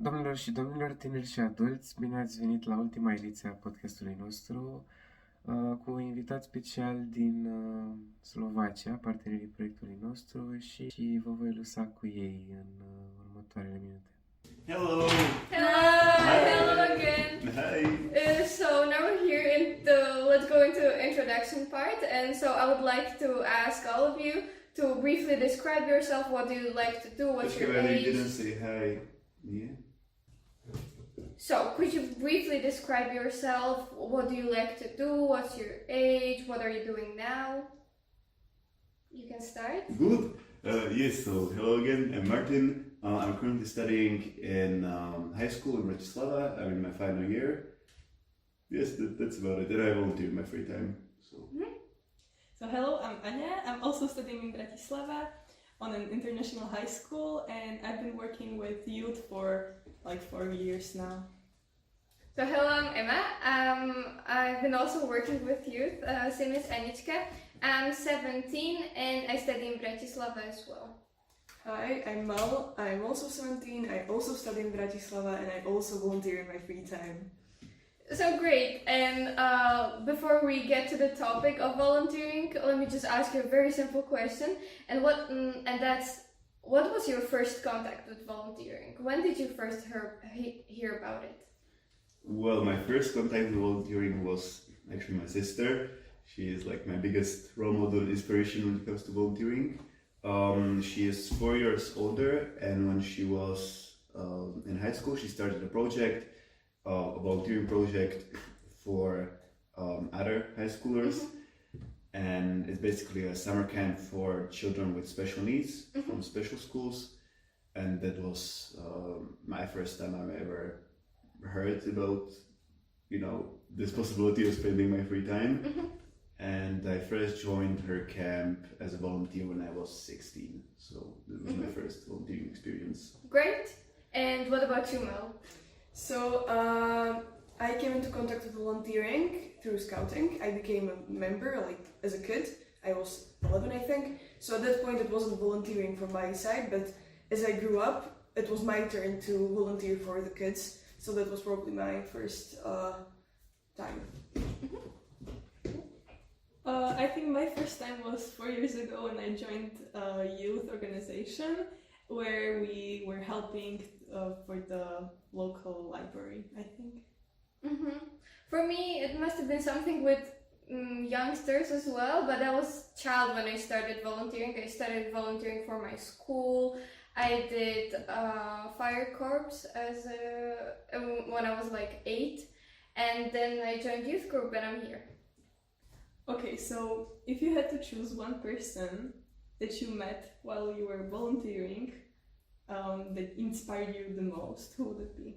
Domnilor și domnilor, tineri și adulți, bine ați venit la ultima ediție a podcastului nostru cu un invitat special din Slovacia, partenerii proiectului nostru și vă voi lăsa cu ei în următoarele minute. Hello! Hello again! Hi! So now we're here let's go into introduction part, and so I would like to ask all of you to briefly describe yourself. What do you like to do? What's your age? Didn't say hi. Yeah. So could you briefly describe yourself? What do you like to do? What's your age? What are you doing now? You can start. Good. Yes. So hello again. I'm Martin. I'm currently studying in high school in Bratislava. I'm in my final year. Yes, that's about it. And I volunteer in my free time. So hello, I'm Anya. I'm also studying in Bratislava on an international high school, and I've been working with youth for like 4 years now. So hello, I'm Emma. I've been also working with youth, same as Anička. I'm 17 and I study in Bratislava as well. Hi, I'm Mel. I'm also 17. I also study in Bratislava, and I also volunteer in my free time. So great, and before we get to the topic of volunteering, let me just ask you a very simple question, and what was your first contact with volunteering? When did you first hear about it? Well, my first contact with volunteering was actually my sister. She is like my biggest role model and inspiration when it comes to volunteering. She is 4 years older, and when she was in high school, she started a project, a volunteering project for other high schoolers, and it's basically a summer camp for children with special needs from special schools, and that was my first time I've ever heard about, this possibility of spending my free time. And I first joined her camp as a volunteer when I was 16, so that was my first volunteering experience. Great, and what about you, Mel? So I came into contact with volunteering through scouting. I became a member like as a kid. I was 11, I think. So at that point it wasn't volunteering from my side, but as I grew up, it was my turn to volunteer for the kids. So that was probably my first time. I think my first time was 4 years ago when I joined a youth organization where we were helping for the local library, I think. For me, it must have been something with youngsters as well, but I was child when I started volunteering. I started volunteering for my school. I did fire corps when I was like 8, and then I joined youth group and I'm here. Okay, so if you had to choose one person that you met while you were volunteering that inspired you the most, who would it be?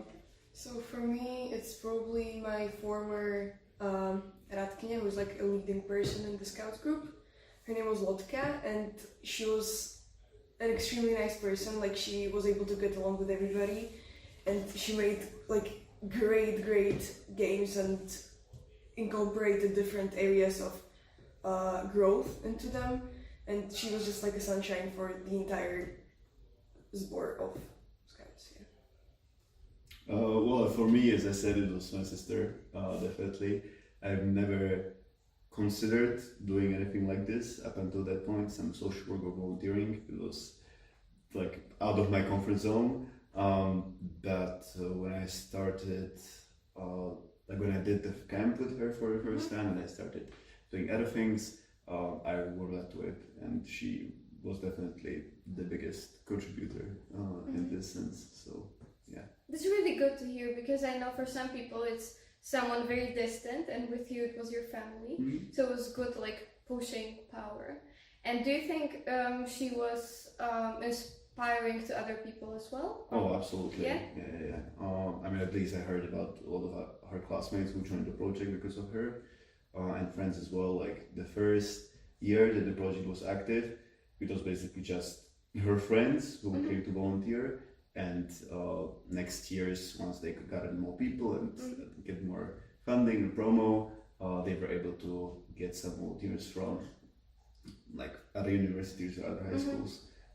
Okay. So for me, it's probably my former Radkyňa, who's like a leading person in the Scouts group. Her name was Lotka, and she was an extremely nice person. Like, she was able to get along with everybody, and she made like great games and incorporated different areas of growth into them, and she was just like a sunshine for the entire zbor of Scouts. Well, for me, as I said, it was my sister, definitely. I've never considered doing anything like this up until that point, some social work or volunteering. It was like out of my comfort zone, but when I started when I did the camp with her for the first time and I started doing other things, I was led to it, and she was definitely the biggest contributor in this sense. So, yeah. That's really good to hear, because I know for some people it's someone very distant, and with you it was your family. So it was good, like pushing power. And do you think she was inspiring to other people as well? Oh, absolutely. Yeah? Yeah. I mean, at least I heard about a lot of her classmates who joined the project because of her, and friends as well. Like, the first year that the project was active, it was basically just her friends who came to volunteer, and next years, once they got more people and get more funding and promo, they were able to get some volunteers from like other universities or other high schools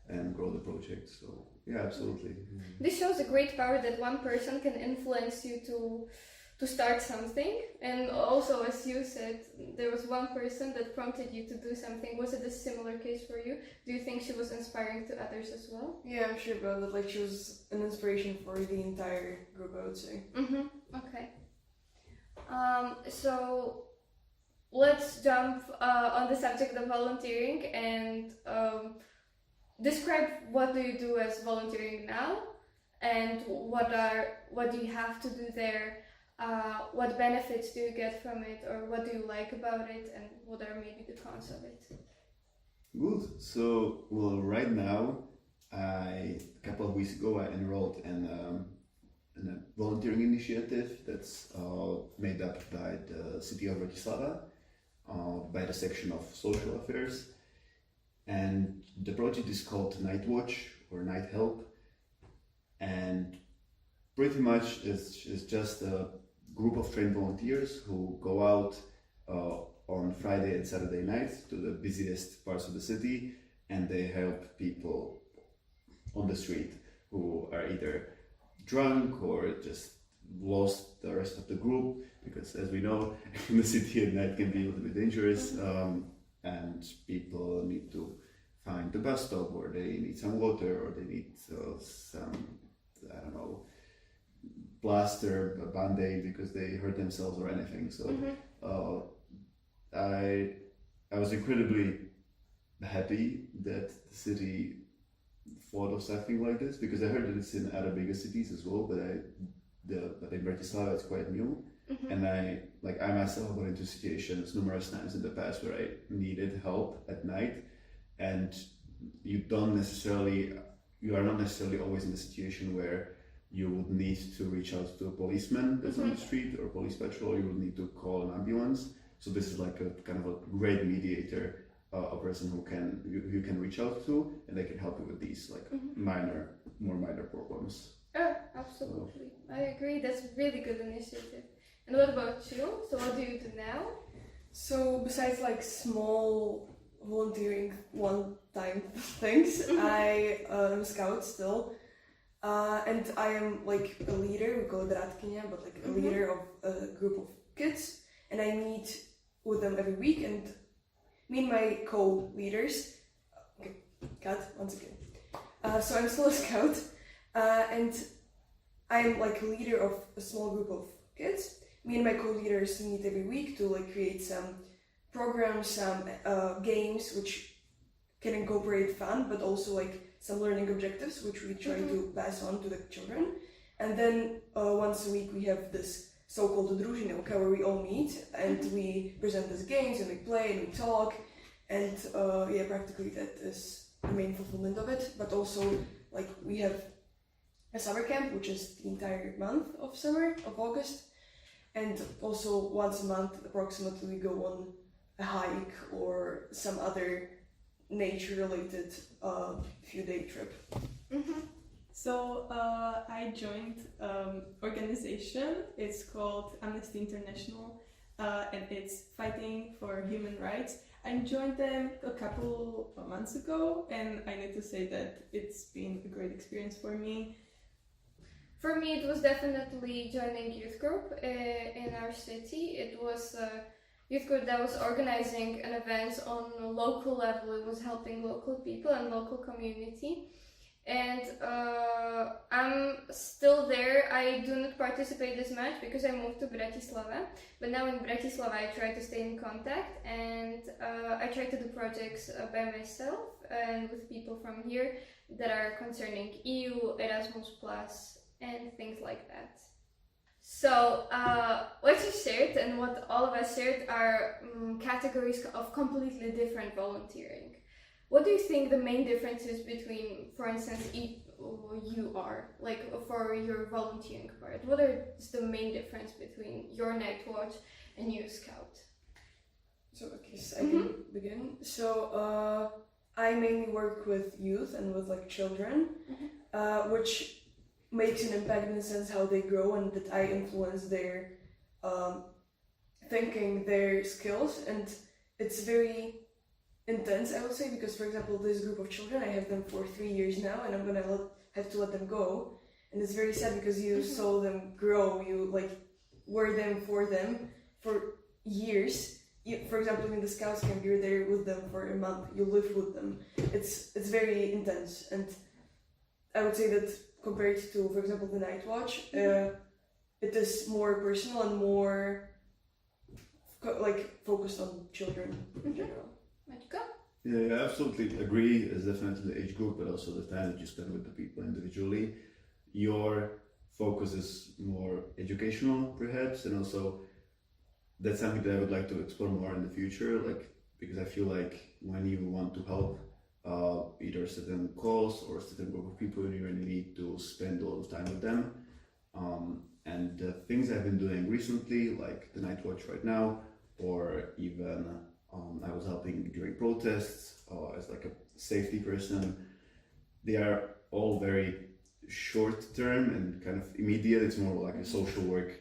and grow the project. So Yeah, absolutely. This shows a great power that one person can influence you to start something. And also, as you said, there was one person that prompted you to do something. Was it a similar case for you? Do you think she was inspiring to others as well? Yeah, I'm sure about that. Like, she was an inspiration for the entire group, I would say. Okay. So let's jump on the subject of volunteering and describe what do you do as volunteering now, and what do you have to do there? What benefits do you get from it, or what do you like about it, and what are maybe the cons of it? Good. So, well, right now, a couple of weeks ago, I enrolled in a volunteering initiative that's made up by the city of Bratislava, by the section of social affairs, and the project is called Night Watch or Night Help, and pretty much it's just a group of trained volunteers who go out on Friday and Saturday nights to the busiest parts of the city, and they help people on the street who are either drunk or just lost the rest of the group, because as we know, in the city at night can be a little bit dangerous, and people need to find the bus stop, or they need some water, or they need some, I don't know, plaster, a band-aid because they hurt themselves or anything. So I was incredibly happy that the city thought of something like this, because I heard that it's in other bigger cities as well, but in Bratislava it's quite new. And I myself got into situations numerous times in the past where I needed help at night, and you are not necessarily always in the situation where you would need to reach out to a policeman that's on the street, or police patrol. You would need to call an ambulance. So this is like a kind of a great mediator, a person who you can reach out to, and they can help you with these like more minor problems. Oh, absolutely. I agree. That's a really good initiative. And what about you? So what do you do now? So besides like small volunteering one-time things, I am a scout still, and I am like a leader. We call it Radkyňa, but like a leader of a group of kids, and I meet with them every week. And me and my co-leaders, cut once again. So I'm still a scout, and I'm like a leader of a small group of kids. Me and my co-leaders meet every week to like create some programs, some games which can incorporate fun, but also like some learning objectives which we try to pass on to the children. And then once a week we have this so-called družinilka where we all meet and we present these games and we play and we talk, and practically that is the main fulfillment of it. But also like we have a summer camp, which is the entire month of summer, of August. And also once a month, approximately, we go on a hike or some other nature-related few-day trip. So I joined organization. It's called Amnesty International, and it's fighting for human rights. I joined them a couple of months ago, and I need to say that it's been a great experience for me. For me, it was definitely joining youth group in our city. It was a youth group that was organizing an event on a local level. It was helping local people and local community. And I'm still there. I do not participate as much because I moved to Bratislava. But now in Bratislava, I try to stay in contact, and I try to do projects by myself and with people from here that are concerning EU, Erasmus+, and things like that. So what you shared and what all of us shared are categories of completely different volunteering. What do you think the main difference is between, for instance, you are, like for your volunteering part? What is the main difference between your Night Watch and you Scout? So I guess I can begin. So I mainly work with youth and with like children, which makes an impact in the sense how they grow, and that I influence their thinking, their skills, and it's very intense, I would say, because for example, this group of children, I have them for 3 years now, and I'm gonna have to let them go, and it's very sad because you saw them grow, you like were them for years. For example, in the Scouts camp, you're there with them for a month, you live with them. It's very intense, and I would say that compared to, for example, the Night Watch, it is more personal and more like focused on children in general. Maćka? Yeah, I absolutely agree. It's definitely the age group, but also the time that you spend with the people individually. Your focus is more educational, perhaps, and also that's something that I would like to explore more in the future. Like, because I feel like when you want to help either a certain cause or a certain group of people, you really need to spend a lot of time with them. And the things I've been doing recently, like the Night Watch right now, or even I was helping during protests as like a safety person, they are all very short term and kind of immediate. It's more like a social work.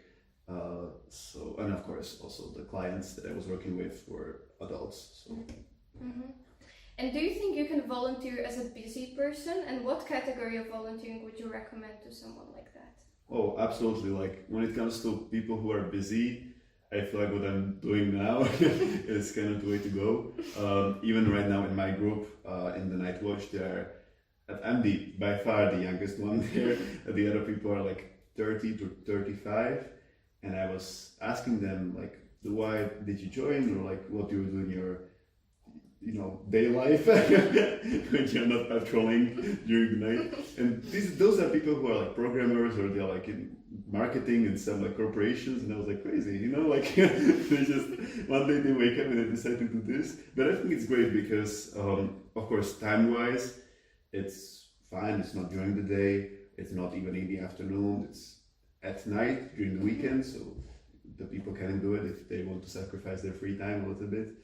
So, and of course also the clients that I was working with were adults. So. And do you think you can volunteer as a busy person, and what category of volunteering would you recommend to someone like that? Oh, absolutely. Like when it comes to people who are busy, I feel like what I'm doing now is kind of the way to go. Even right now in my group, in the Night Watch, I'm by far the youngest one there. The other people are like 30 to 35. And I was asking them like, why did you join, or like what do you do in your day life when you're not patrolling during the night. And those are people who are like programmers, or they're like in marketing and some like corporations, and I was like crazy, like they just one day they wake up and they decide to do this. But I think it's great because of course time-wise it's fine, it's not during the day, it's not even in the afternoon, it's at night during the weekend, so the people can do it if they want to sacrifice their free time a little bit.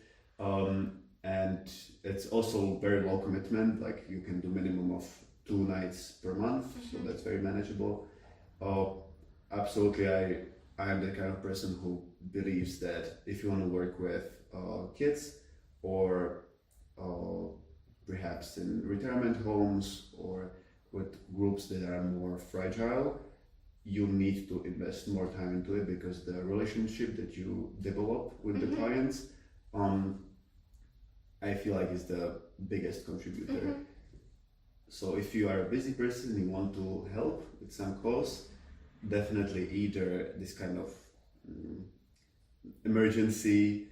And it's also very low commitment, like you can do minimum of 2 nights per month, so that's very manageable. Absolutely, I am the kind of person who believes that if you want to work with kids, or perhaps in retirement homes, or with groups that are more fragile, you need to invest more time into it, because the relationship that you develop with the clients, I feel like is the biggest contributor. So if you are a busy person and you want to help with some cause, definitely either this kind of emergency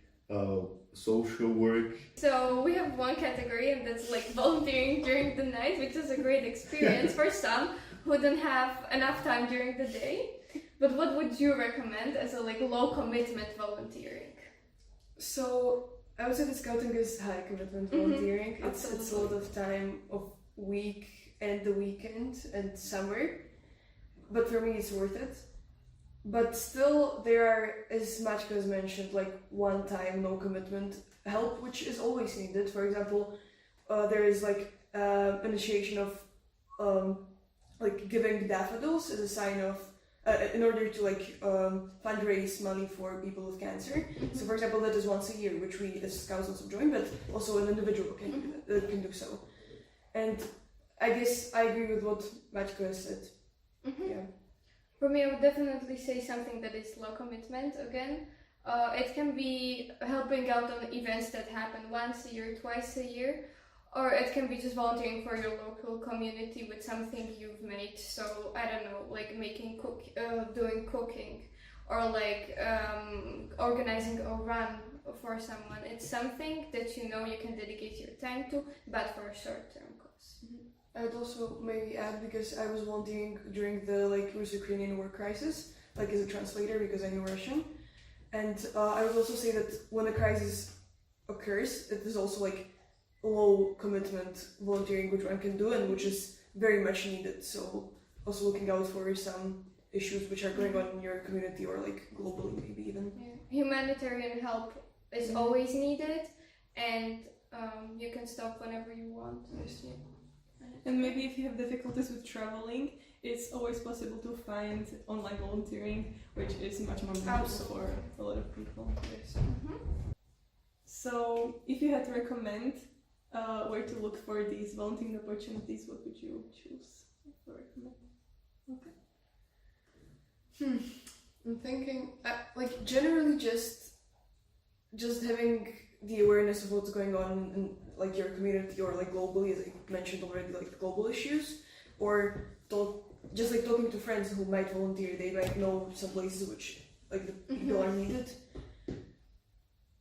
social work. So we have one category, and that's like volunteering during the night, which is a great experience for some who don't have enough time during the day. But what would you recommend as a like low commitment volunteering? So I would say that scouting is high commitment volunteering. It's a lot of time of week and the weekend and summer, but for me it's worth it. But still there are, as Maćka has mentioned, like one time no commitment help, which is always needed. For example, there is like initiation of like giving daffodils as a sign of in order to like fundraise money for people with cancer. So for example, that is once a year, which we as scouts also join, but also an individual can do so. And I guess I agree with what Maćka has said. Yeah. For me, I would definitely say something that is low commitment again. It can be helping out on events that happen once a year, twice a year, or it can be just volunteering for your local community with something you've made. So I don't know, like doing cooking, or like organizing a run for someone. It's something that you can dedicate your time to, but for a short-term cause. I would also maybe add, because I was volunteering during the Russo-Ukrainian war crisis, like as a translator, because I knew Russian, and I would also say that when a crisis occurs, it is also like low commitment volunteering which one can do, and which is very much needed. So also looking out for some issues which are going on in your community, or like globally maybe even. Yeah. Humanitarian help is always needed, and you can stop whenever you want. Yes. Yeah. And maybe if you have difficulties with traveling, it's always possible to find online volunteering, which is much more manageable for a lot of people. Yes. So if you had to recommend where to look for these volunteering opportunities, what would you choose? recommend. Okay. I'm thinking, like generally just having the awareness of what's going on in like your community or like globally, as I mentioned already, like global issues, or just like talking to friends who might volunteer. They might know some places which like the people are needed.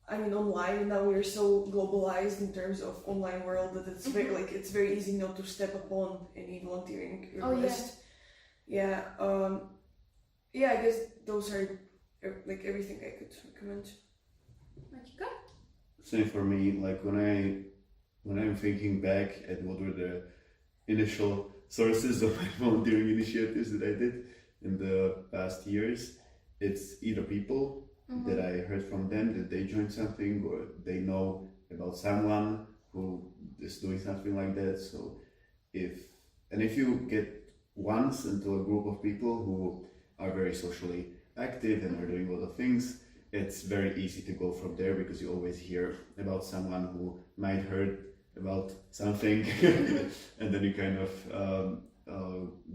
I mean, online now we're so globalized in terms of online world that it's very like it's very easy not to step upon any volunteering request. Yeah. Yeah, I guess those are like everything I could recommend. Matika? Same for me. Like when I'm thinking back at what were the initial sources of my volunteering initiatives that I did in the past years, it's either people that I heard from them that they joined something, or they know about someone who is doing something like that. So if you get once into a group of people who are very socially active and are doing a lot of things, it's very easy to go from there, because you always hear about someone who might heard about something and then you kind of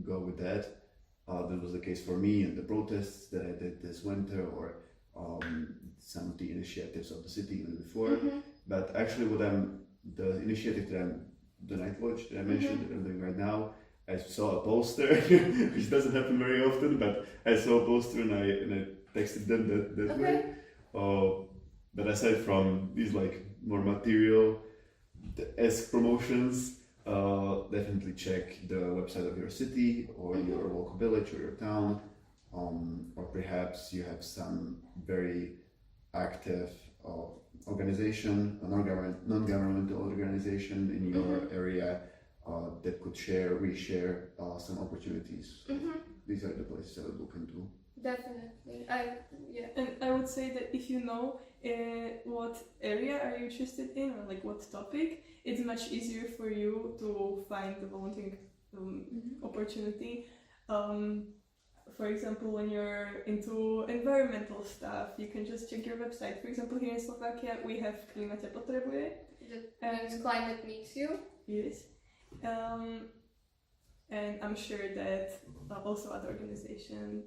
go with that. That was the case for me in the protests that I did this winter, or some of the initiatives of the city even before. But actually the initiative the Night Watch that I mentioned that I'm doing right now, I saw a poster, which doesn't happen very often, but I saw a poster and I texted them that way. But aside from these like more material-esque promotions, definitely check the website of your city or your local village or your town, or perhaps you have some very active organization, a non-governmental organization in your area that could reshare some opportunities. These are the places I would look into. Definitely. And I would say that if you know what area are you interested in, or like what topic, it's much easier for you to find the volunteering opportunity. For example, when you're into environmental stuff, you can just check your website. For example, here in Slovakia, we have Klimate potrebuje. That means climate needs you. Yes. And I'm sure that also other organizations,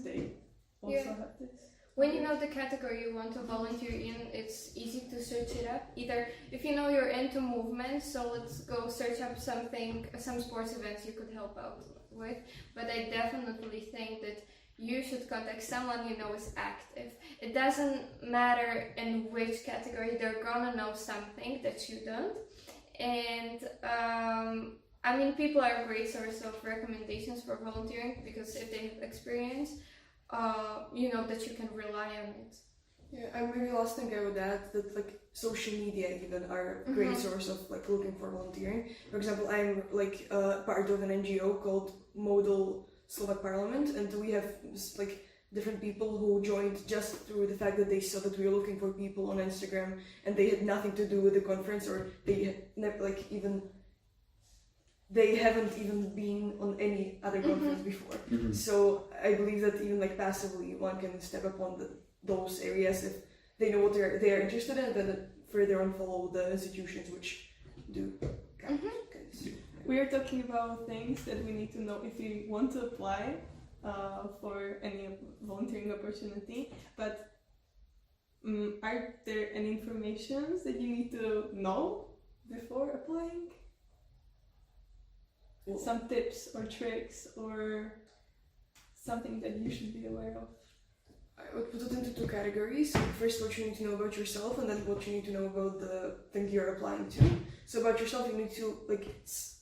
they also have this. When you know the category you want to volunteer in, it's easy to search it up. Either if you know you're into movement, so let's go search up some sports events you could help out with. But I definitely think that you should contact someone you know is active. It doesn't matter in which category, they're gonna know something that you don't. And I mean, people are a great source of recommendations for volunteering, because if they have experience, you know that you can rely on it. Yeah, and maybe last thing I would add that like social media even are a great source of like looking for volunteering. For example, I'm like part of an NGO called Model Slovak Parliament, and we have like different people who joined just through the fact that they saw that we were looking for people on Instagram, and they had nothing to do with the conference, or they had never they haven't even been on any other conference before. So I believe that even like passively one can step upon those areas if they know what they are interested in, and then further on follow the institutions which do kind of. We are talking about things that we need to know if we want to apply for any volunteering opportunity, but are there any informations that you need to know before applying? Some tips or tricks or something that you should be aware of? I would put it into two categories. First, what you need to know about yourself, and then what you need to know about the thing you're applying to. So about yourself, you need to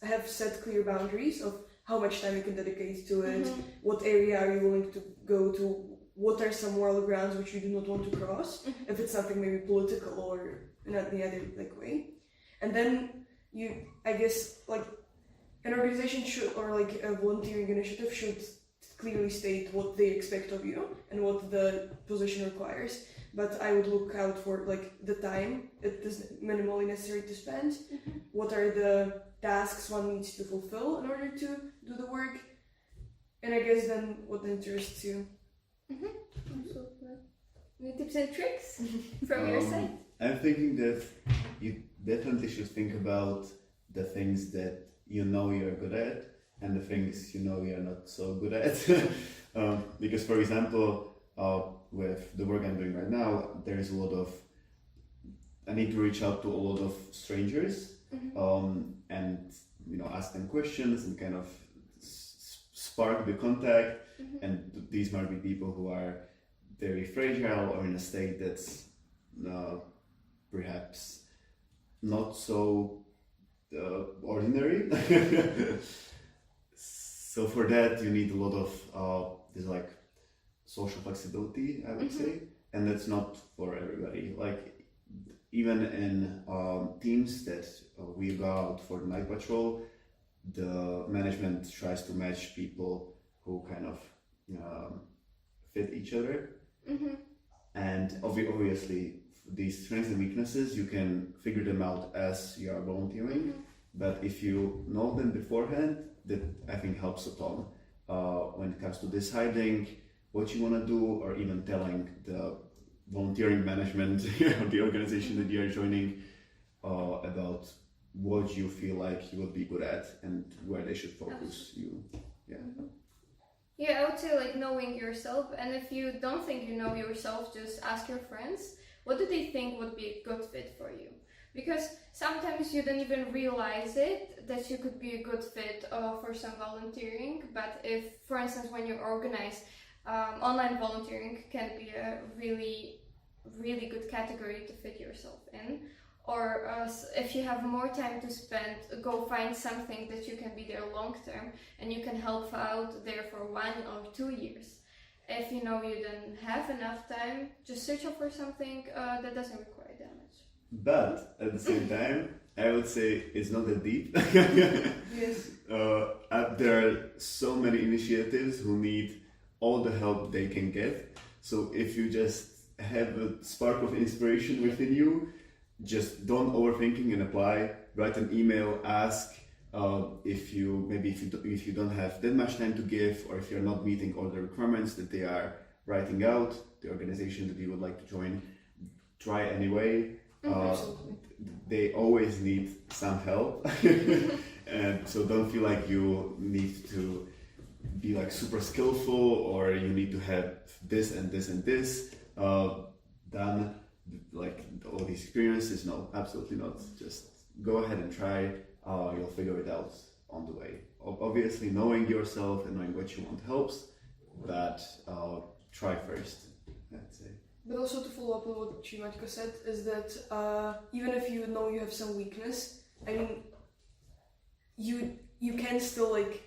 have set clear boundaries of how much time you can dedicate to it, what area are you willing to go to, what are some moral grounds which you do not want to cross, if it's something maybe political or in any other way. And then I guess an organization should, or a volunteering initiative should clearly state what they expect of you and what the position requires. But I would look out for the time it is minimally necessary to spend. What are the tasks one needs to fulfill in order to do the work? And I guess then what interests you. Absolutely. Any tips and tricks from your side? I'm thinking that you definitely should think about the things that you know you're good at and the things you know you're not so good at. Because, for example, with the work I'm doing right now, there is a lot of, I need to reach out to a lot of strangers, and ask them questions and kind of spark the contact. And these might be people who are very fragile or in a state that's perhaps not so ordinary. So for that you need a lot of this like social flexibility, I would say, and that's not for everybody. Like even in teams that we go out for the night patrol, the management tries to match people who kind of fit each other. And obviously these strengths and weaknesses, you can figure them out as you are volunteering, but if you know them beforehand, that I think helps a ton when it comes to deciding what you want to do, or even telling the volunteering management of the organization that you are joining about what you feel like you would be good at and where they should focus you. Yeah, I would say like knowing yourself, and if you don't think you know yourself, just ask your friends, what do they think would be a good fit for you? Because sometimes you don't even realize it, that you could be a good fit for some volunteering, but if, for instance, when you organize online volunteering can be a really, really good category to fit yourself in. Or if you have more time to spend, go find something that you can be there long term and you can help out there for 1 or 2 years. If you know you don't have enough time, just search up for something that doesn't require that much. But at the same time, I would say it's not that deep. Yes. There are so many initiatives who need all the help they can get. So if you just have a spark of inspiration within you, just don't overthinking and apply. Write an email, ask if you don't have that much time to give, or if you're not meeting all the requirements that they are writing out, the organization that you would like to join. Try anyway. They always need some help, and so don't feel like you need to be like super skillful or you need to have this and this and this done, like all these experiences. No, absolutely not. Just go ahead and try. You'll figure it out on the way. Obviously, knowing yourself and knowing what you want helps, but try first, I'd say. But also to follow up on what Chimatka said is that even if you know you have some weakness, I mean, you can still like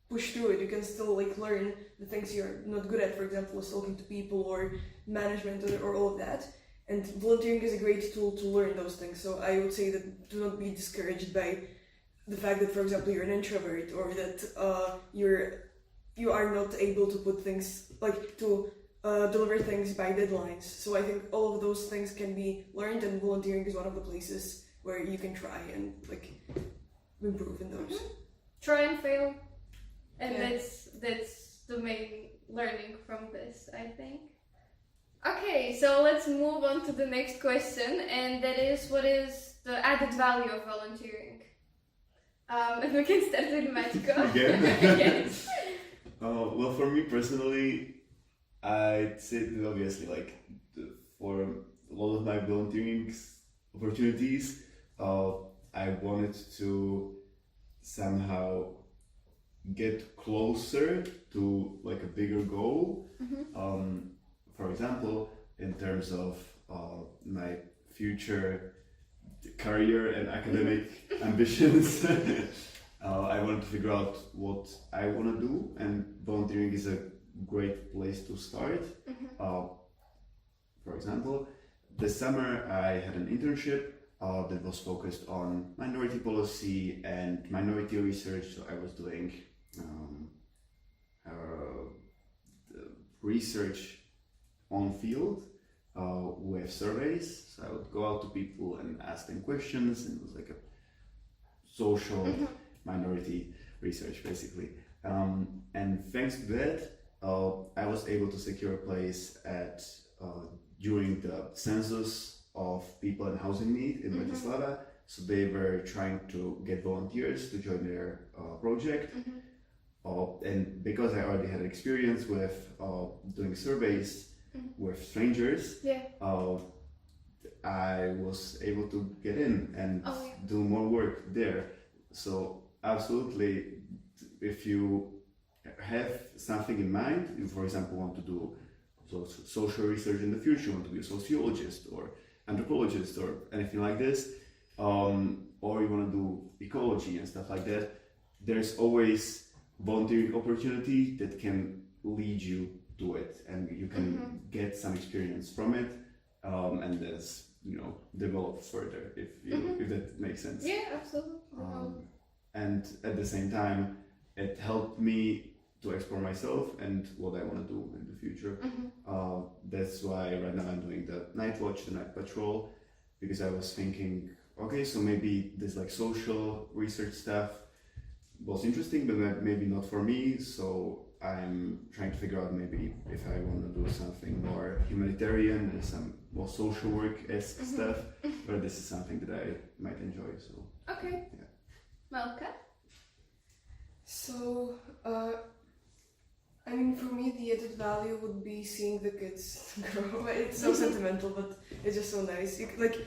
push through it. You can still like learn the things you're not good at. For example, talking to people or management or all of that. And volunteering is a great tool to learn those things. So I would say that do not be discouraged by the fact that, for example, you're an introvert, or that you are not able to put things like to deliver things by deadlines. So I think all of those things can be learned, and volunteering is one of the places where you can try and like improve in those. Try and fail, and Yeah. that's the main learning from this, I think. Okay, so let's move on to the next question, and that is, what is the added value of volunteering? And we can start with Maćko. Again? Yes. Well, for me personally, I'd say that obviously, like, for a lot of my volunteering opportunities, I wanted to somehow get closer to like a bigger goal. For example, in terms of my future career and academic ambitions, I wanted to figure out what I want to do, and volunteering is a great place to start. For example, this summer I had an internship that was focused on minority policy and minority research. So I was doing research on field with surveys. So I would go out to people and ask them questions, and it was like a social minority research basically. And thanks to that, I was able to secure a place at during the census of people in housing need in Bratislava. So they were trying to get volunteers to join their project. And because I already had experience with doing surveys with strangers, Yeah. I was able to get in and do more work there. So absolutely, if you have something in mind, you, for example, want to do social research in the future, want to be a sociologist or anthropologist or anything like this, or you want to do ecology and stuff like that, there's always volunteering opportunity that can lead you to it, and you can get some experience from it, and that's, you know, develop further, if that makes sense. Yeah, absolutely. And at the same time, it helped me to explore myself and what I want to do in the future. That's why right now I'm doing the night watch, the night patrol, because I was thinking, okay, so maybe this like social research stuff was interesting, but maybe not for me. So I'm trying to figure out maybe if I want to do something more humanitarian and some more social work-esque stuff, but this is something that I might enjoy. So Okay. Yeah. Malka? So, I mean, for me, the added value would be seeing the kids grow. It's so sentimental, but it's just so nice. Like,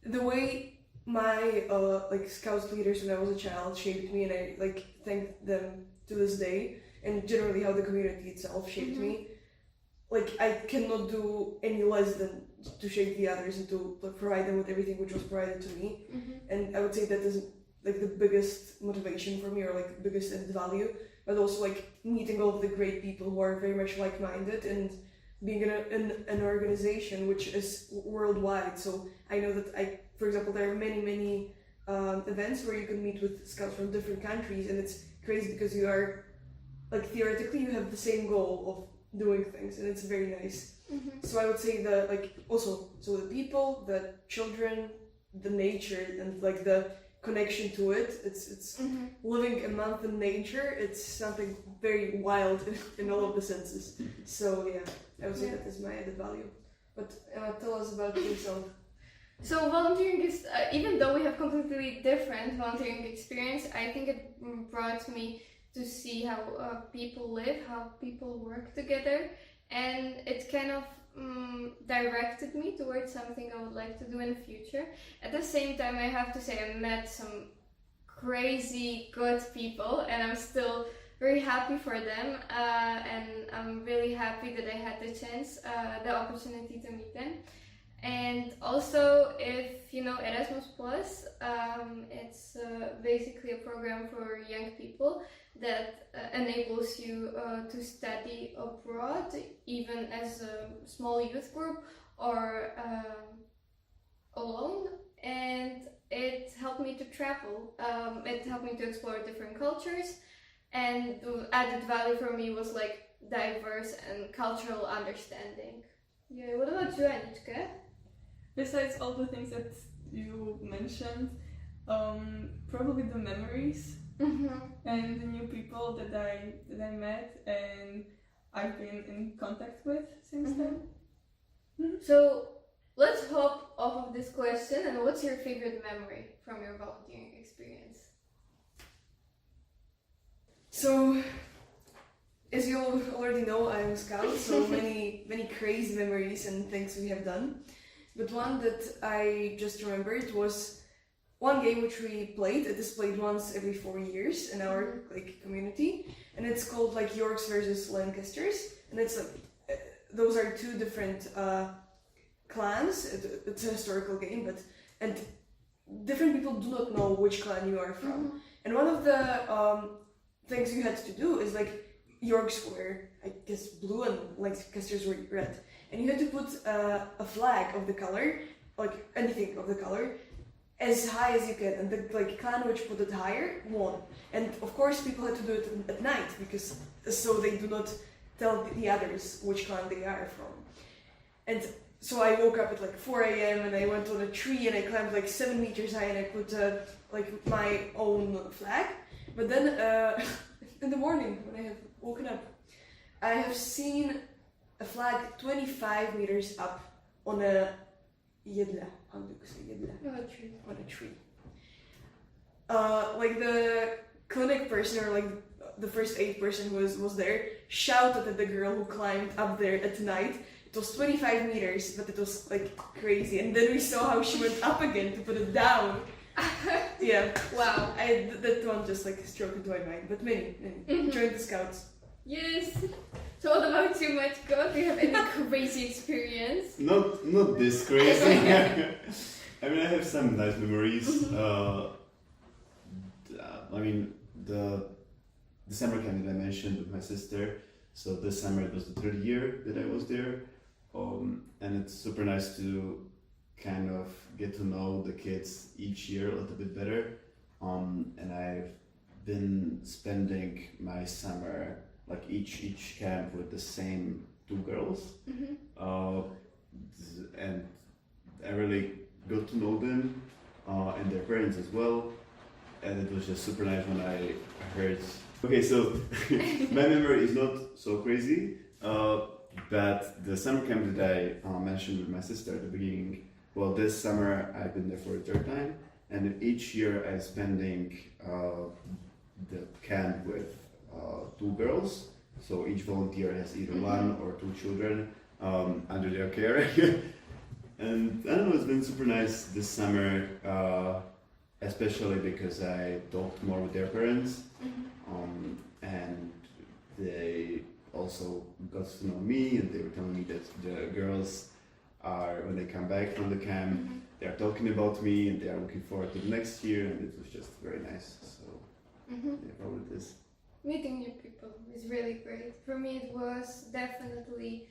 the way my like scout leaders when I was a child shaped me, and I like thank them to this day, and generally how the community itself shaped me. Like, I cannot do any less than to shape the others and to provide them with everything which was provided to me. And I would say that is like the biggest motivation for me, or like the biggest added value. But also like meeting all of the great people who are very much like-minded, and being in an organization which is worldwide. So I know that for example, there are many events where you can meet with scouts from different countries, and it's crazy because you are like theoretically you have the same goal of doing things, and it's very nice. So I would say that like also so the people, the children, the nature, and like the connection to it, it's living a month in nature. It's something very wild in all of the senses. So yeah, I would say that is my added value. But tell us about yourself. So volunteering is, even though we have completely different volunteering experience, I think it brought me to see how people live, how people work together, and it kind of directed me towards something I would like to do in the future. At the same time, I have to say I met some crazy good people, and I'm still very happy for them, and I'm really happy that I had the chance, the opportunity to meet them. And also, if you know Erasmus Plus, it's basically a program for young people that enables you to study abroad, even as a small youth group or alone. And it helped me to travel. It helped me to explore different cultures. And the added value for me was like diverse and cultural understanding. Yeah, what about you, Anička? Besides all the things that you mentioned, probably the memories and the new people that I met and I've been in contact with since then. So let's hop off of this question, and what's your favorite memory from your volunteering experience? So, as you already know, I'm a scout, so many crazy memories and things we have done. But one that I just remembered was one game which we played. It is played once every 4 years in our like community, and it's called like Yorks versus Lancasters. And it's like those are two different clans. It's a historical game, and different people do not know which clan you are from. And one of the things you had to do is like Yorks were, I guess, blue and Lancasters were red. And you had to put a flag of the color, like anything of the color, as high as you can. And the like clan which put it higher won. And of course, people had to do it at night because so they do not tell the others which clan they are from. And so I woke up at like 4 a.m. and I went on a tree and I climbed like 7 meters high and I put like my own flag. But then in the morning when I have woken up, I have seen a flag 25 meters up on a jedle. How do you say jedle? On a tree. Like the clinic person or like the first aid person who was there shouted at the girl who climbed up there at night. It was 25 meters, but it was like crazy. And then we saw how she went up again to put it down. Yeah. Wow. That one just like struck into my mind. But many. Joined the Scouts. Yes. So what about you, Maćko? Do you have any crazy experience? Not this crazy. I mean, I have some nice memories. I mean, the summer camp that I mentioned with my sister. So this summer it was the third year that I was there, and it's super nice to kind of get to know the kids each year a little bit better. And I've been spending my summer like each camp with the same two girls, and I really got to know them and their parents as well. And it was just super nice when I heard. Okay, so my memory is not so crazy, but the summer camp that I mentioned with my sister at the beginning. Well, this summer I've been there for the third time, and each year I'm spending the camp with two girls. So each volunteer has either one or two children under their care. And I don't know, it's been super nice this summer, especially because I talked more with their parents, and they also got to know me, and they were telling me that the girls are, when they come back from the camp, they are talking about me and they are looking forward to the next year, and it was just very nice. So yeah, probably this. Meeting new people is really great. For me, it was definitely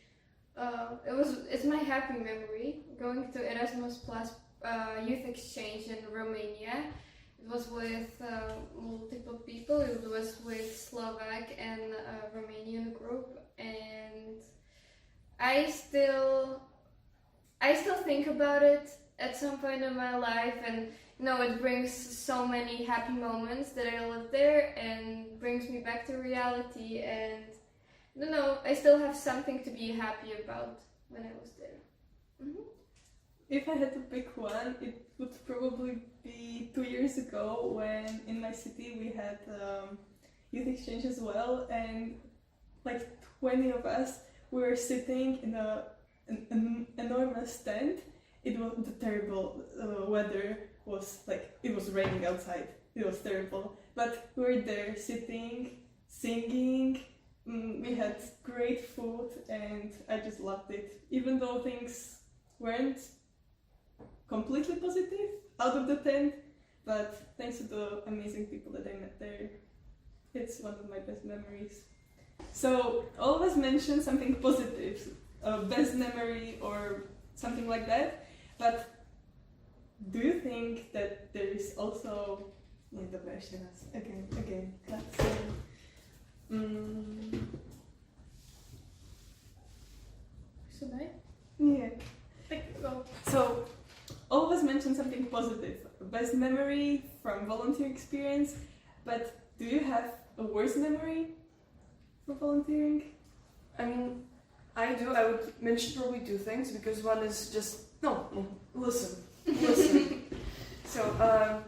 it's my happy memory going to Erasmus Plus youth exchange in Romania. It was with multiple people. It was with Slovak and Romanian group, and I still think about it at some point in my life, and it brings so many happy moments that I lived there and brings me back to reality, and I still have something to be happy about when I was there. If I had to pick one, it would probably be 2 years ago when in my city we had youth exchange as well, and like 20 of us were sitting in an enormous tent. It was the terrible weather was like, it was raining outside. It was terrible, but we were there sitting, singing. We had great food, and I just loved it. Even though things weren't completely positive out of the tent, but thanks to the amazing people that I met there, it's one of my best memories. So all of us mentioned something positive, best memory or something like that, but do you think that there is also again, Should I? yeah. Well, So all of us mentioned something positive, best memory from volunteer experience, but do you have a worst memory for volunteering? I mean, I do. I would mention probably two things, because one is just listen. So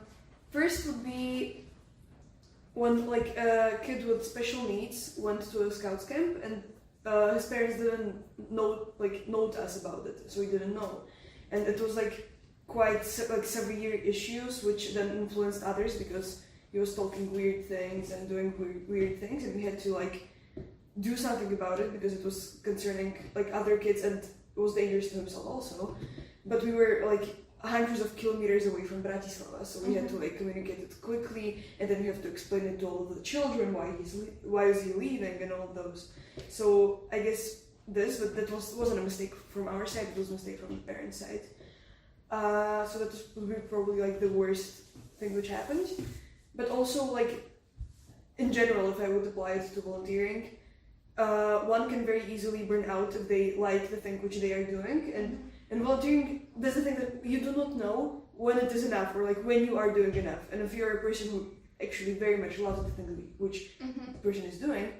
first would be when like a kid with special needs went to a Scouts camp, and his parents didn't note us about it, so he didn't know, and it was like quite severe issues, which then influenced others because he was talking weird things and doing weird things, and we had to like do something about it because it was concerning like other kids, and it was dangerous to himself also. But we were like hundreds of kilometers away from Bratislava, so we had to like communicate it quickly, and then we have to explain it to all of the children why is he leaving and all of those. So I guess but that wasn't a mistake from our side; it was a mistake from the parents' side. So that would be probably like the worst thing which happened. But also like in general, if I would apply it to volunteering, one can very easily burn out if they like the thing which they are doing, and volunteering, that's the thing that you do not know when it is enough, or like when you are doing enough. And if you're a person who actually very much loves the thing which the person is doing,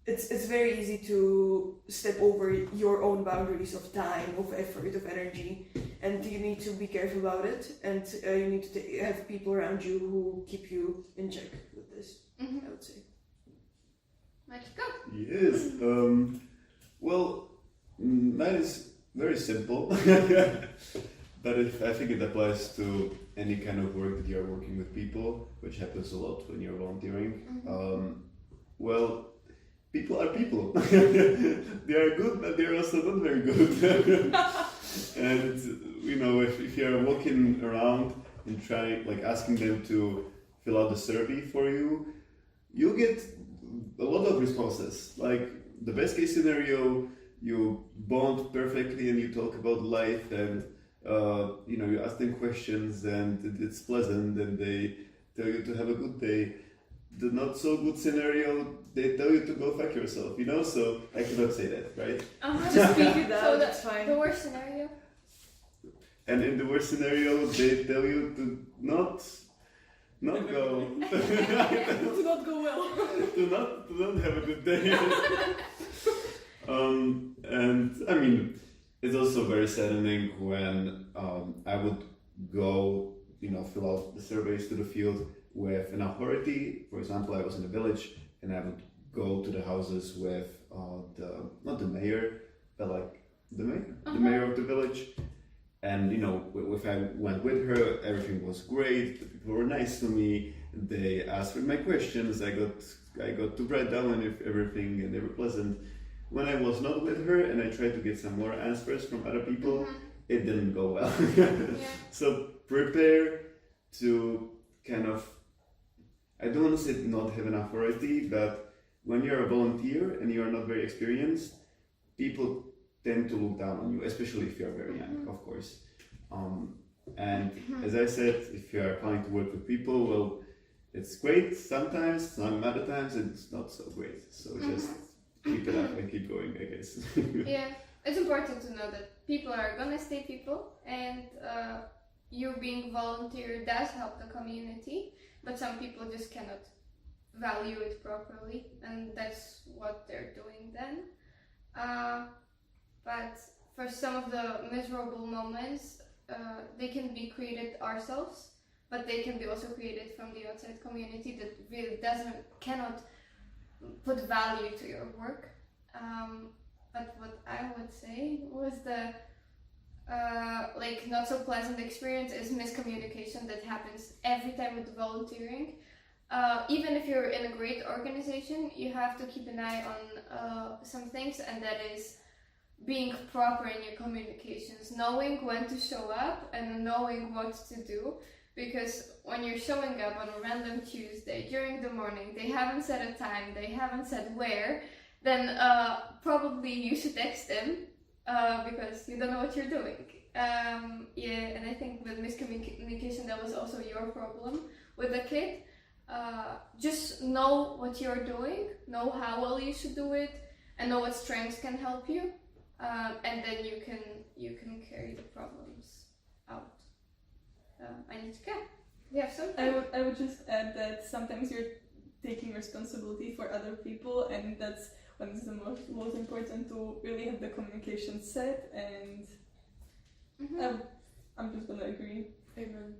it's very easy to step over your own boundaries of time, of effort, of energy, and you need to be careful about it, and you need to have people around you who keep you in check with this, I would say. Let's go. Yes. Well, that is very simple, but I think it applies to any kind of work that you are working with people, which happens a lot when you're volunteering. Well, people are people. They are good, but they're also not very good. And if you're walking around and asking them to fill out the survey for you, you get a lot of responses. Like the best case scenario, you bond perfectly and you talk about life, and you ask them questions and it's pleasant and they tell you to have a good day. The not so good scenario, they tell you to go fuck yourself, so I cannot say that, right? Just speak it out, So it's fine. the worst scenario? And in the worst scenario, they tell you to not go. To not go well. to not have a good day. And I mean, it's also very saddening when I would go, fill out the surveys to the field with an authority. For example, I was in a village and I would go to the houses with not the mayor, but like the mayor of the village. And if I went with her, everything was great. The people were nice to me. They asked for my questions. I got to write down everything, and they were pleasant. When I was not with her, and I tried to get some more answers from other people, it didn't go well. So prepare to kind of, I don't want to say not have an authority, but when you're a volunteer and you are not very experienced, people tend to look down on you, especially if you're very young, of course. And as I said, if you are planning to work with people, well, it's great sometimes, some other times it's not so great. So just keep it up and keep going, I guess. Yeah, it's important to know that people are gonna stay people, and you being volunteer does help the community, but some people just cannot value it properly, and that's what they're doing then. But for some of the miserable moments, they can be created ourselves, but they can be also created from the outside community that really cannot put value to your work. But what I would say was the not so pleasant experience is miscommunication that happens every time with volunteering. Even if you're in a great organization, you have to keep an eye on some things, and that is being proper in your communications, knowing when to show up and knowing what to do. Because when you're showing up on a random Tuesday during the morning, they haven't set a time, they haven't said where, then probably you should text them because you don't know what you're doing. And I think with miscommunication, that was also your problem with the kid. Just know what you're doing, know how well you should do it, and know what strengths can help you, and then you can carry the problems out. Yeah, I would just add that sometimes you're taking responsibility for other people, and that's when it's the most important to really have the communication set, and I'm just gonna agree. Amen.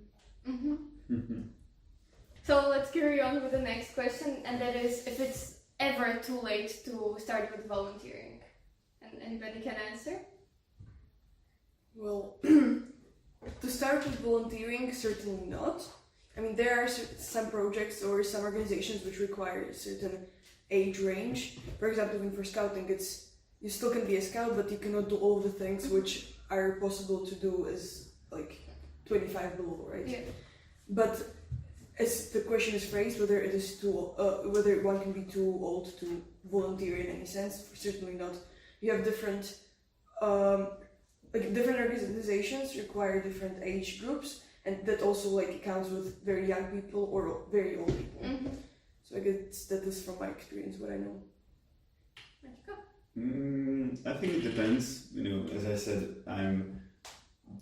So let's carry on with the next question, and that is if it's ever too late to start with volunteering. And anybody can answer? Well, to start with volunteering, certainly not. I mean, there are some projects or some organizations which require a certain age range. For example, even for scouting, you still can be a scout, but you cannot do all the things which are possible to do as like 25 below, right? Yeah. But as the question is phrased, whether it is whether one can be too old to volunteer in any sense, certainly not. You have different organizations require different age groups, and that also counts with very young people or very old people. So I guess that is from my experience what I know. I think it depends. As I said, I'm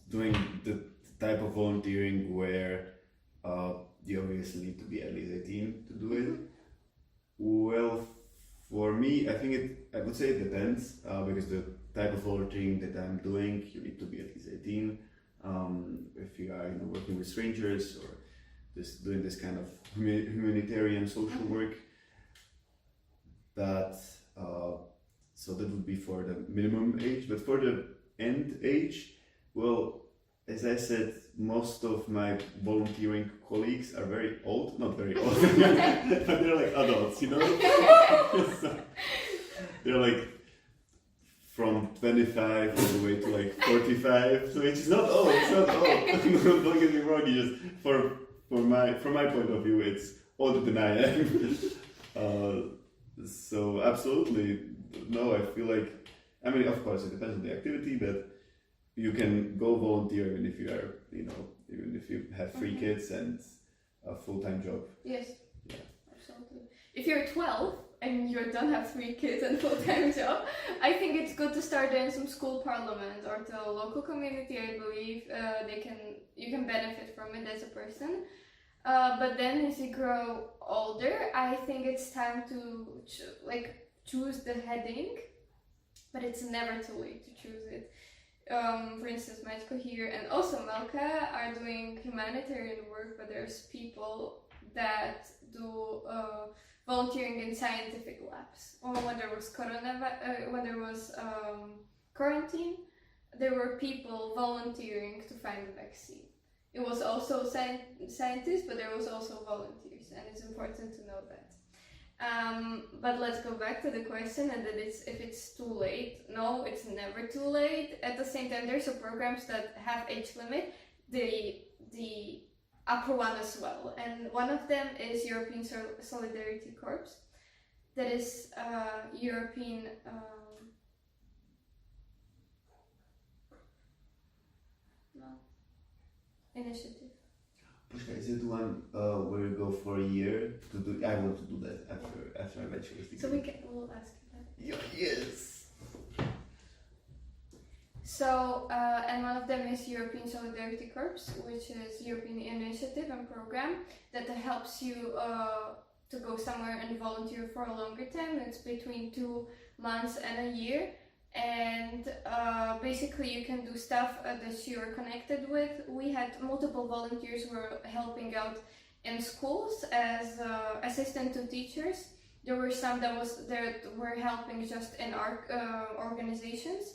doing the type of volunteering where you obviously need to be at least 18 to do it. Well, for me, I would say it depends, because the type of volunteering that I'm doing, you need to be at least 18. If you are working with strangers or just doing this kind of humanitarian social work, But so that would be for the minimum age. But for the end age, well, as I said, most of my volunteering colleagues are very old, not very old, but they're like adults, you know? So they're like from 25 all the way to like 45, so it's not old, Don't get me wrong, it's just from my point of view, it's older than I am. So absolutely, no, I feel like, I mean, of course, it depends on the activity, but you can go volunteer even if you are, even if you have 3 kids and a full-time job. Yes. Yeah. Absolutely. If you're 12 and you don't have 3 kids and full-time job, I think it's good to start in some school parliament or the local community. I believe you can benefit from it as a person. But then as you grow older, I think it's time to choose the heading, but it's never too late to choose it. For instance, Maćko here and also Melka are doing humanitarian work, but there's people that do volunteering in scientific labs. Or when there was quarantine, there were people volunteering to find a vaccine. It was also scientists, but there was also volunteers, and it's important to know that. But let's go back to the question, and that if it's too late. No, it's never too late. At the same time, there's programs that have age limit, the upper one as well, and one of them is European Solidarity Corps. That is European initiative. Pushka, is it one where you go for a year to do? I want to do that after my bachelor's degree. So we'll ask you that. Yes. So, and one of them is European Solidarity Corps, which is European initiative and program that helps you to go somewhere and volunteer for a longer time. It's between 2 months and a year. And basically you can do stuff that you are connected with. We had multiple volunteers who were helping out in schools as assistant to teachers. There were some that were helping just in our organizations.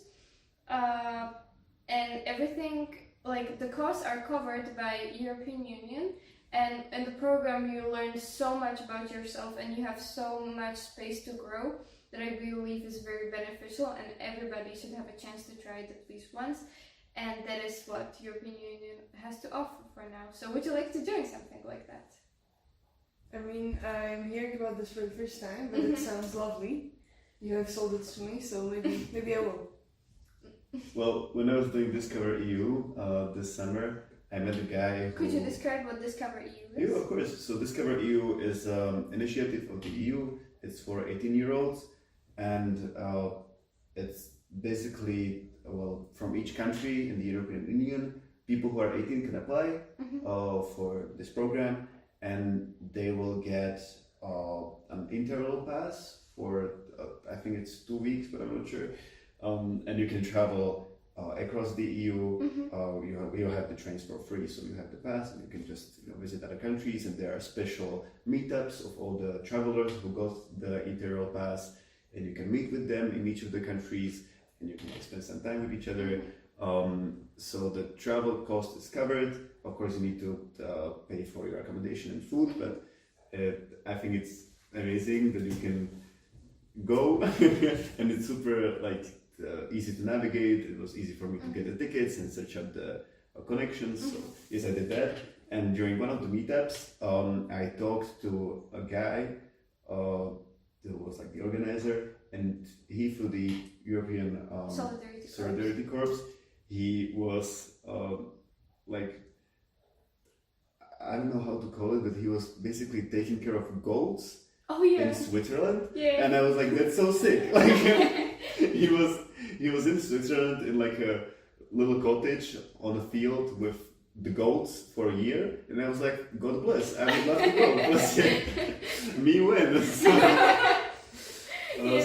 And everything, like the costs are covered by European Union, and in the program you learn so much about yourself and you have so much space to grow that I believe is very beneficial, and everybody should have a chance to try it at least once, and that is what European Union has to offer for now. So would you like to join something like that? I mean, I'm hearing about this for the first time, but it sounds lovely. You have sold it to me, so maybe I will. Well, when I was doing Discover EU this summer, I met a guy. Could you describe what Discover EU is? Yeah, of course. So Discover EU is an initiative of the EU. It's for 18-year-olds, and it's basically, from each country in the European Union, people who are 18 can apply for this program, and they will get an interval pass for, I think it's 2 weeks, but I'm not sure. And you can travel across the EU. You have the trains for free, so you have the pass, and you can just visit other countries. And there are special meetups of all the travelers who got the interrail pass, and you can meet with them in each of the countries, and you can spend some time with each other. So the travel cost is covered. Of course, you need to pay for your accommodation and food, but I think it's amazing that you can go, and it's super easy to navigate. It was easy for me to get the tickets and search up the connections. So yes, I did that. And during one of the meetups, I talked to a guy who was like the organizer, and he, through the European Solidarity Corps, he was I don't know how to call it, but he was basically taking care of goats in Switzerland. Yeah. And I was like, that's so sick. He was in Switzerland in a little cottage on a field with the goats for a year, and I was like, God bless, I would love to go. Plus, me win.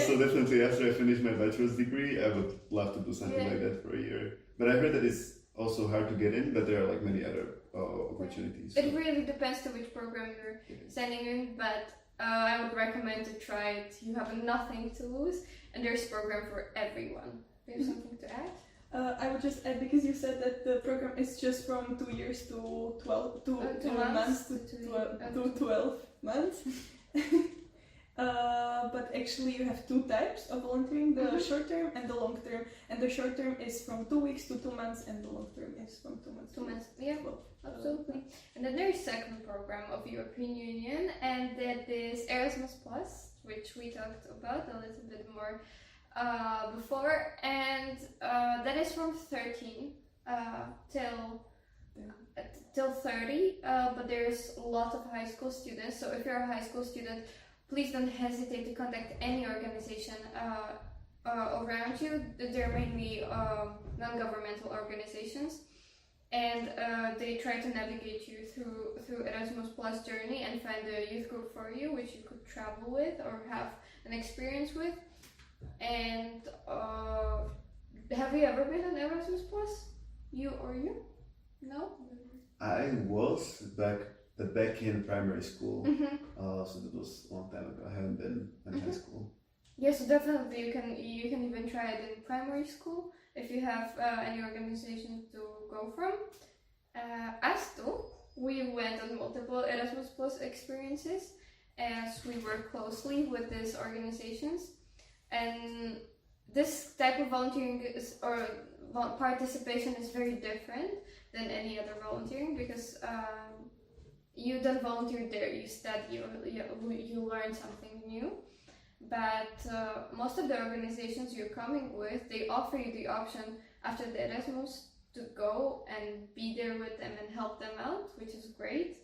So definitely after I finish my bachelor's degree, I would love to do something like that for a year. But I heard that it's also hard to get in, but there are many other opportunities. It really depends to which program you're sending in, but I would recommend to try it. You have nothing to lose, and there's a program for everyone. Do you have something to add? I would just add, because you said that the program is just from 2 years to 12 to 2 months to 12 months. But actually you have two types of volunteering, the short term and the long term. And the short term is from 2 weeks to 2 months, and the long term is from 2 months 2 months, yeah, 12. absolutely. And then there's second program of European Union, and that is Erasmus Plus, which we talked about a little bit more before, and that is from 13 till 30, but there's a lot of high school students, so if you're a high school student, please don't hesitate to contact any organization around you. They're mainly non-governmental organizations, and they try to navigate you through Erasmus Plus journey and find a youth group for you, which you could travel with or have an experience with. And have you ever been on Erasmus Plus? You? No? I was back in primary school, so that was a long time ago. I haven't been in high school. Yes, so definitely you can even try it in primary school if you have any organization to go from. Us too, we went on multiple Erasmus Plus experiences as we work closely with these organizations, and this type of volunteering participation is very different than any other volunteering, because you don't volunteer there, you study, you learn something new. But most of the organizations you're coming with, they offer you the option after the Erasmus to go and be there with them and help them out, which is great.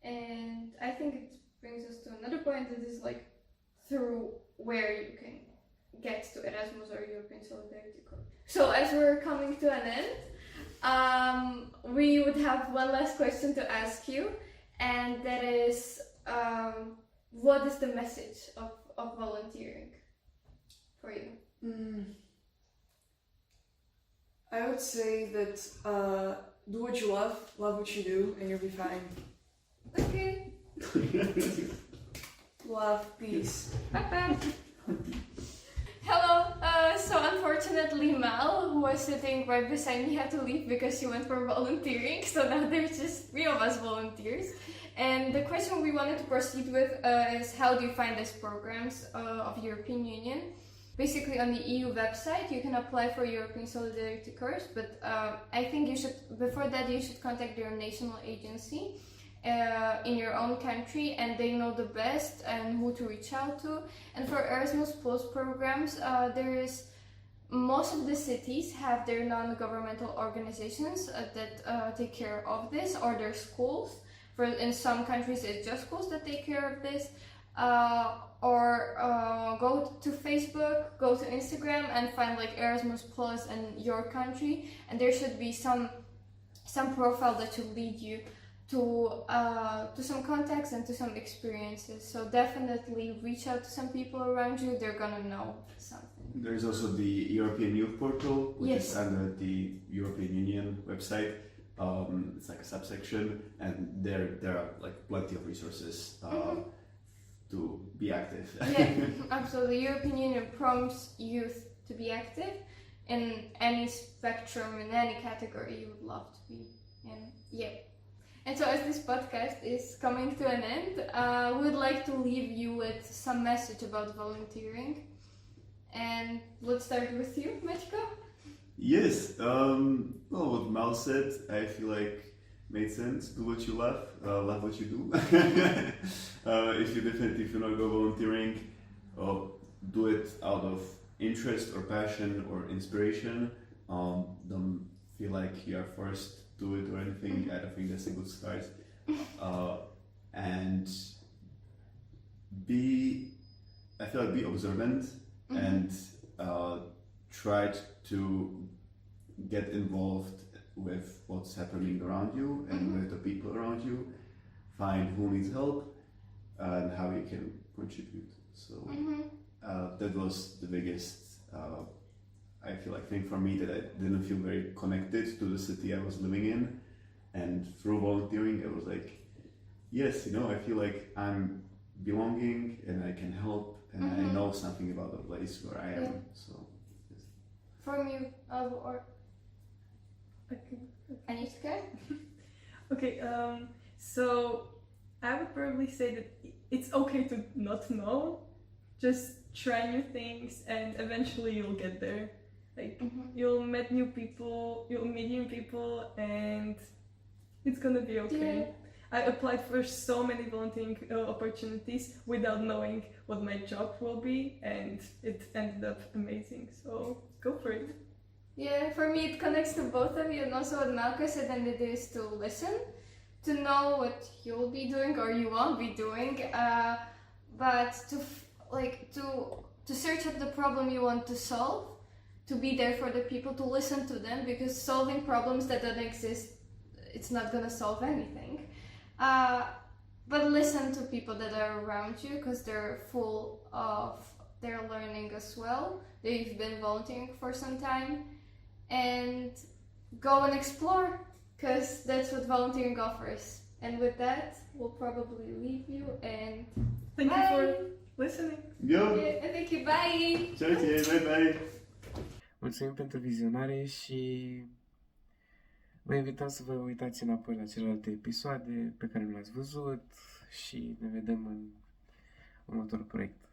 And I think it brings us to another point, that is like through where you can get to Erasmus or European Solidarity Corps. So as we're coming to an end, we would have one last question to ask you, and that is, what is the message of volunteering for you? I would say that do what you love what you do, and you'll be fine. Okay. Love, peace. Bye-bye. Hello. So unfortunately, Mal, who was sitting right beside me, had to leave because she went for volunteering. So now there's just 3 of us volunteers. And the question we wanted to proceed with is, how do you find these programs of European Union? Basically, on the EU website, you can apply for European Solidarity Corps, but I think before that, you should contact your national agency in your own country, and they know the best and who to reach out to. And for Erasmus Plus programs, most of the cities have their non-governmental organizations that take care of this, or their schools. In some countries, it's just schools that take care of this. Or go to Facebook, go to Instagram, and find like Erasmus Plus and your country, and there should be some profile that should lead you to some contacts and to some experiences. So definitely reach out to some people around you. They're gonna know something. There's also the European Youth Portal, which Yes. is under the European Union website. It's like a subsection, and there are like plenty of resources to be active. Yeah, absolutely. European Union prompts youth to be active in any spectrum, in any category you would love to be in. Yeah. And so as this podcast is coming to an end, we would like to leave you with some message about volunteering. And let's start with you, Maćko. Yes, well, what Mal said, I feel like made sense. Do what you love what you do. If you not go volunteering, do it out of interest or passion or inspiration. Don't feel like you are forced to do it or anything. I don't think that's a good start. And be observant and try to get involved with what's happening around you and with the people around you. Find who needs help and how you can contribute. So that was the biggest, I feel like, thing for me, that I didn't feel very connected to the city I was living in. And through volunteering, I was like, yes, I feel like I'm belonging and I can help and I know something about the place where I am. Yeah. So From you, or Anitka? Okay, so I would probably say that it's okay to not know. Just try new things and eventually you'll get there. Like, you'll meet new people, and it's gonna be okay. Yeah. I applied for so many volunteering opportunities without knowing what my job will be, and it ended up amazing, so go for it. Yeah, for me it connects to both of you, and also what Malka said, and it is to listen, to know what you'll be doing or you won't be doing, but to search out the problem you want to solve, to be there for the people, to listen to them, because solving problems that don't exist, it's not gonna solve anything. But listen to people that are around you, because they're full of their learning as well. They've been volunteering for some time, and go and explore, because that's what volunteering offers. And with that, we'll probably leave you, and Thank bye. you for listening. yeah. Yeah, thank you, bye! Ciao, bye bye. Mulțumim pentru vizionare și vă invităm să vă uitați înapoi la celelalte episoade pe care le-ați văzut și ne vedem în următorul proiect.